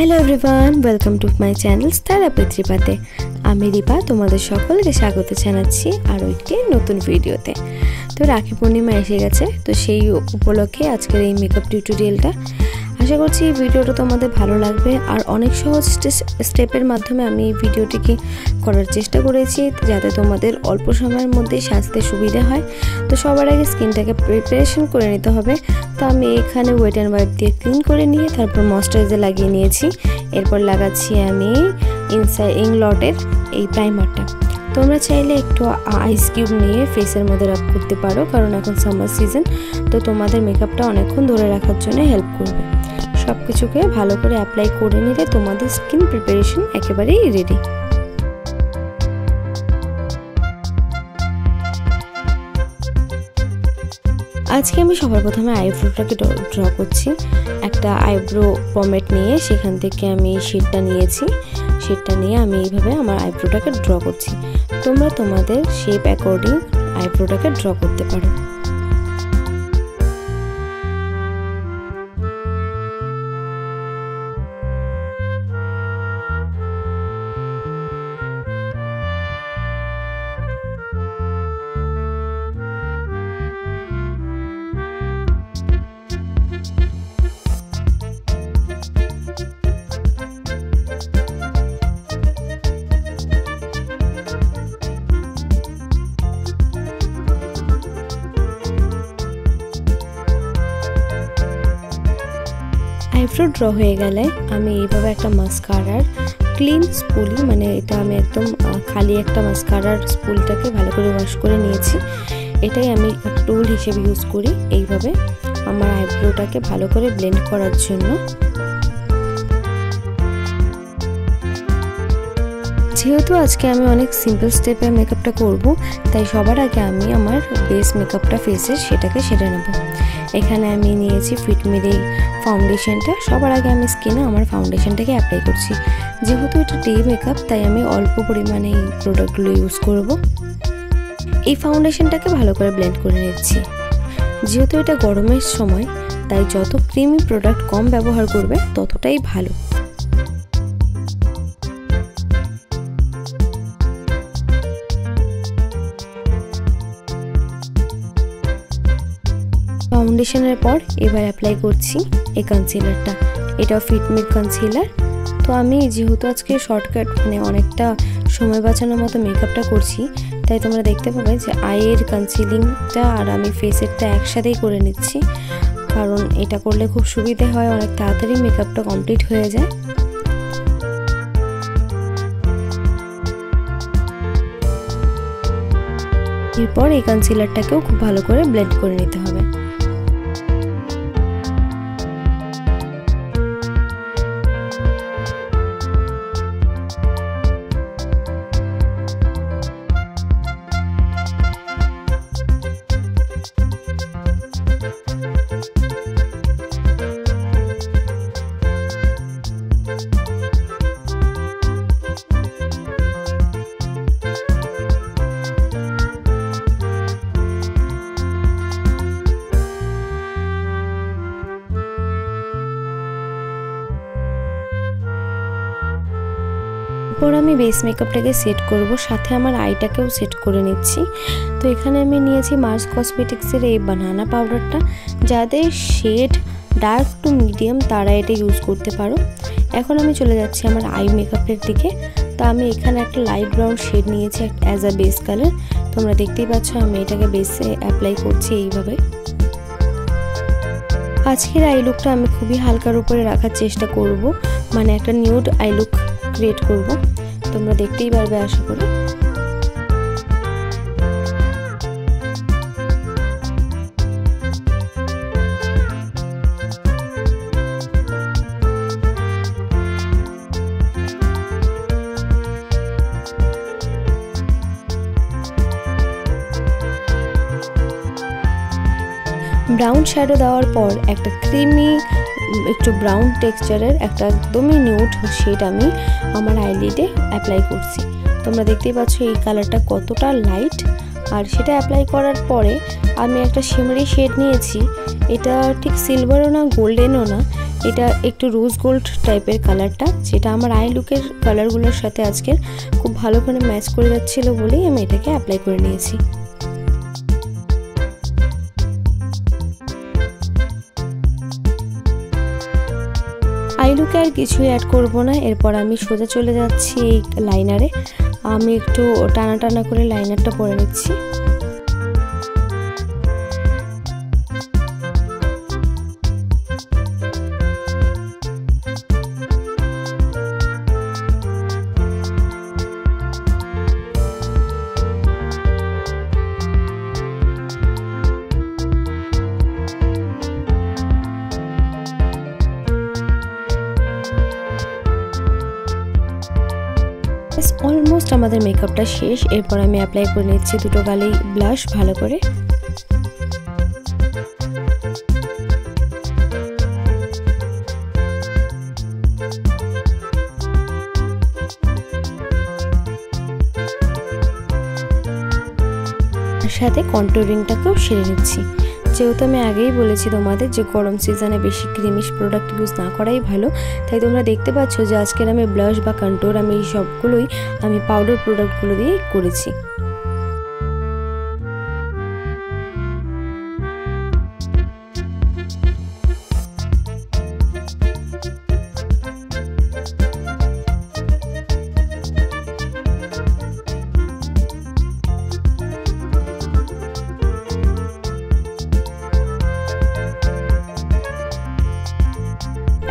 Hello everyone, welcome to my channel therapy ত্রিপাতে। আমি দীপা, তোমাদের সকলকে স্বাগত জানাচ্ছি আরও একটি নতুন ভিডিওতে। তো রাখি পূর্ণিমা এসে গেছে, তো সেই উপলক্ষে আজকের এই মেকআপ টিউটোরিয়ালটা। আশা করছি এই ভিডিওটা তোমাদের ভালো লাগবে। আর অনেক সহজ স্টেপের মাধ্যমে আমি এই ভিডিওটিকে করার চেষ্টা করেছি যাতে তোমাদের অল্প সময়ের মধ্যেই সাজতে সুবিধা হয়। তো সবার আগে স্কিনটাকে প্রিপারেশন করে নিতে হবে। তো আমি এখানে ওয়েট অ্যান্ড ওয়াইপ দিয়ে ক্লিন করে নিয়ে তারপর ময়েশ্চারাইজার লাগিয়ে নিয়েছি। এরপর লাগাচ্ছি আমি ইংলটের এই প্রাইমারটা। তোমরা চাইলে একটু আইস কিউব নিয়ে ফেসের মধ্যে রাব করতে পারো, কারণ এখন সামার সিজন, তো তোমাদের মেকআপটা অনেকক্ষণ ধরে রাখার জন্য হেল্প করবে। সব কিছুকে ভালো করে অ্যাপ্লাই করে নিলে তোমাদের স্কিন প্রিপারেশন একেবারেই রেডি। আজকে আমি সবার প্রথমে আইব্রোটাকে ড্র করছি। একটা আইব্রো পমেট নিয়ে সেখান থেকে আমি শেডটা নিয়েছি। শেডটা নিয়ে আমি এইভাবে আমার আইব্রোটাকে ড্র করছি। তোমরা তোমাদের শেপ অ্যাকর্ডিং আইব্রোটাকে ড্র করতে পারো। আইব্রো ড্র হয়ে গেলে আমি এইভাবে একটা মাস্কারার ক্লিন স্পুলি, মানে এটা আমি একদম খালি একটা মাস্কারার স্পুলটাকে ভালো করে ওয়াশ করে নিয়েছি। এটাই আমি টুল হিসেবে ইউজ করি এইভাবে আমার আইব্রোটাকে ভালো করে ব্লেন্ড করার জন্য। যেহেতু আজকে আমি অনেক সিম্পল স্টেপে মেকআপটা করব, তাই সবার আগে আমি আমার বেস মেকআপটা ফেসের সেটাকে সেরে নেব। এখানে আমি নিয়েছি ফিটমির এই ফাউন্ডেশনটা। সবার আগে আমি স্কিনে আমার ফাউন্ডেশনটাকে অ্যাপ্লাই করছি। যেহেতু এটা ডে মেকআপ, তাই আমি অল্প পরিমাণে এই প্রোডাক্টগুলো ইউজ করব। এই ফাউন্ডেশনটাকে ভালো করে ব্লেন্ড করে নিচ্ছি। যেহেতু এটা গরমের সময়, তাই যত ক্রিমি প্রোডাক্ট কম ব্যবহার করবে ততটাই ভালো। ফাউন্ডেশনের পর এবার অ্যাপ্লাই করছি এই কনসিলারটা। এটাও ফিটমির কনসিলার। তো আমি যেহেতু আজকে শর্টকাট মানে অনেকটা সময় বাঁচানোর মতো মেকআপটা করছি, তাই তোমরা দেখতে পাবে যে আইয়ের কনসিলিংটা আর আমি ফেসেরটা একসাথেই করে নিচ্ছি, কারণ এটা করলে খুব সুবিধে হয়, অনেক তাড়াতাড়ি মেকআপটা কমপ্লিট হয়ে যায়। এরপর এই কনসিলারটাকেও খুব ভালো করে ব্লেন্ড করে নিতে হবে। এরপর আমি বেস মেকআপটাকে সেট করব, সাথে আমার আইটাকেও সেট করে নিচ্ছি। তো এখানে আমি নিয়েছি মার্স কসমেটিক্সের এই বানানা পাউডারটা। যাদের শেড ডার্ক টু মিডিয়াম তারা এটা ইউজ করতে পারো। এখন আমি চলে যাচ্ছি আমার আই মেকআপের দিকে। তো আমি এখানে একটা লাইট ব্রাউন শেড নিয়েছি অ্যাজ আ বেস কালার। তোমরা দেখতেই পাচ্ছ আমি এটাকে বেসে অ্যাপ্লাই করছি এইভাবে। আজকের আই লুকটা আমি খুবই হালকার উপরে রাখার চেষ্টা করব, মানে একটা নিউড আই লুক ক্রিয়েট করব। তোমরা দেখতেই পারবে আশা করি। ব্রাউন শ্যাডো দেওয়ার পর একটা ক্রিমি একটু ব্রাউন টেক্সচারের একটা একদমই নিউড শেড আমি আমার আইলিডে অ্যাপ্লাই করছি। তোমরা দেখতেই পাচ্ছ এই কালারটা কতটা লাইট। আর সেটা অ্যাপ্লাই করার পরে আমি একটা শিমারি শেড নিয়েছি। এটা ঠিক সিলভারও না গোল্ডেনও না, এটা একটু রোজ গোল্ড টাইপের কালারটা, যেটা আমার আই লুকের কালারগুলোর সাথে আজকের খুব ভালো করে ম্যাচ করে যাচ্ছিল বলেই আমি এটাকে অ্যাপ্লাই করে নিয়েছি। আই লুকে আর কিছুই অ্যাড করব না। এরপর আমি সোজা চলে যাচ্ছি এই লাইনারে। আমি একটু টানা টানা করে লাইনারটা পরে নিচ্ছি। অলমোস্ট আমাদের মেকআপটা শেষ। এরপর আমি অ্যাপ্লাই করে নিচ্ছি দুটো গালেই ব্লাশ ভালো করে। সাথে কন্ট্রোলিংটাকেও সেরে নিচ্ছি। যেহেতু আমি আগেই বলেছি তোমাদের যে গরম সিজনে বেশি ক্রিমিশ প্রোডাক্ট ইউজ না করাই ভালো, তাই তোমরা দেখতে পাচ্ছ যে আজকের আমি ব্লাশ বা কন্ট্রোল আমি এই সবগুলোই আমি পাউডার প্রোডাক্টগুলো দিয়ে করেছি।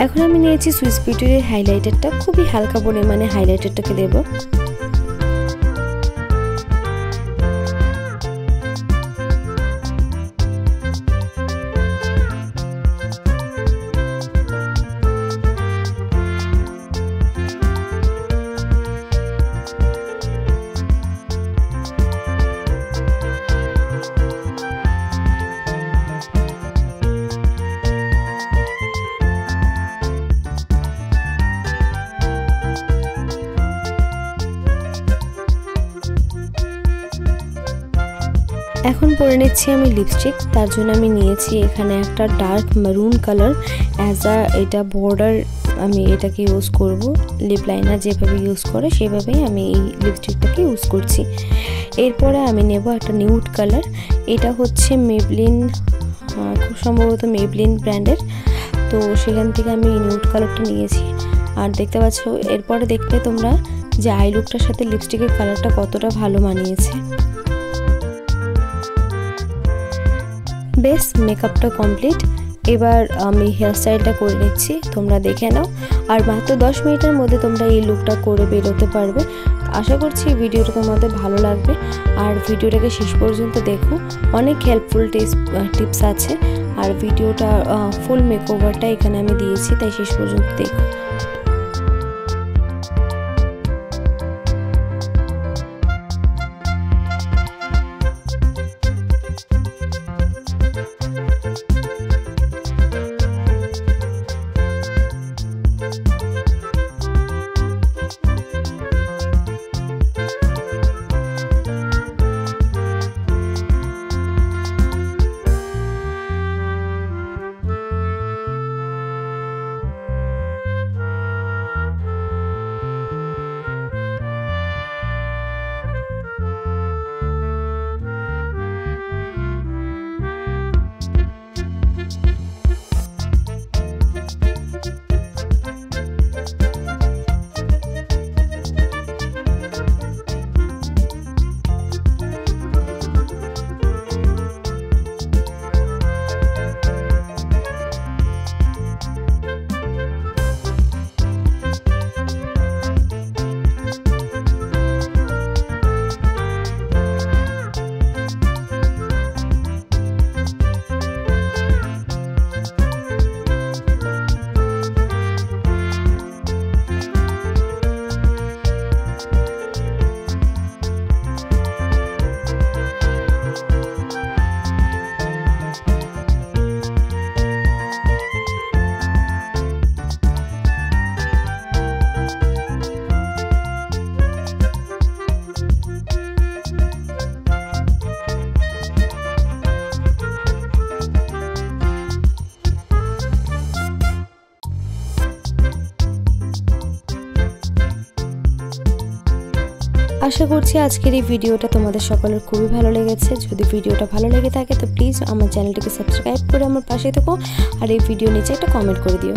এখন আমি নিয়েছি সুইস বিউটির হাইলাইটারটা, খুবই হালকা পরিমাণে হাইলাইটারটাকে দেব। এখন পরে নিচ্ছি আমি লিপস্টিক। তার জন্য আমি নিয়েছি এখানে একটা dark maroon colour as a এটা বর্ডার। আমি এটাকে ইউজ করব, লিপ লাইনার যেভাবে ইউজ করে সেভাবেই আমি এই লিপস্টিকটাকে ইউজ করছি। এরপরে আমি নেব একটা নিউড কালার। এটা হচ্ছে মেবলিন, খুব সম্ভবত মেবলিন ব্র্যান্ডের, তো সেখান থেকে আমি এই নিউড কালারটা নিয়েছি। আর দেখতে পাচ্ছ এরপরে দেখতে তোমরা যে আই লুকটার সাথে লিপস্টিকের কালারটা কতটা ভালো মানিয়েছে। বেশ, মেকআপটা কমপ্লিট। এবার আমি হেয়ারস্টাইলটা করে নিচ্ছি, তোমরা দেখে নাও। আর মাত্র 10 মিনিটের মধ্যে তোমরা এই লুকটা করে বেরোতে পারবে। আশা করছি ভিডিওটা তোমাদের ভালো লাগবে, আর ভিডিওটাকে শেষ পর্যন্ত দেখো, অনেক হেল্পফুল টিপস আছে। আর ভিডিওটা ফুল মেকওভারটা এখানে আমি দিয়েছি, তাই শেষ পর্যন্ত দেখো। আশা করছি আজকের এই ভিডিওটা তোমাদের সকলের খুবই ভালো লেগেছে। যদি ভিডিওটা ভালো লেগে থাকে তো প্লিজ আমার চ্যানেলটিকে সাবস্ক্রাইব করে আমার পাশে থেকো আর এই ভিডিও নিচে একটা কমেন্ট করে দিও।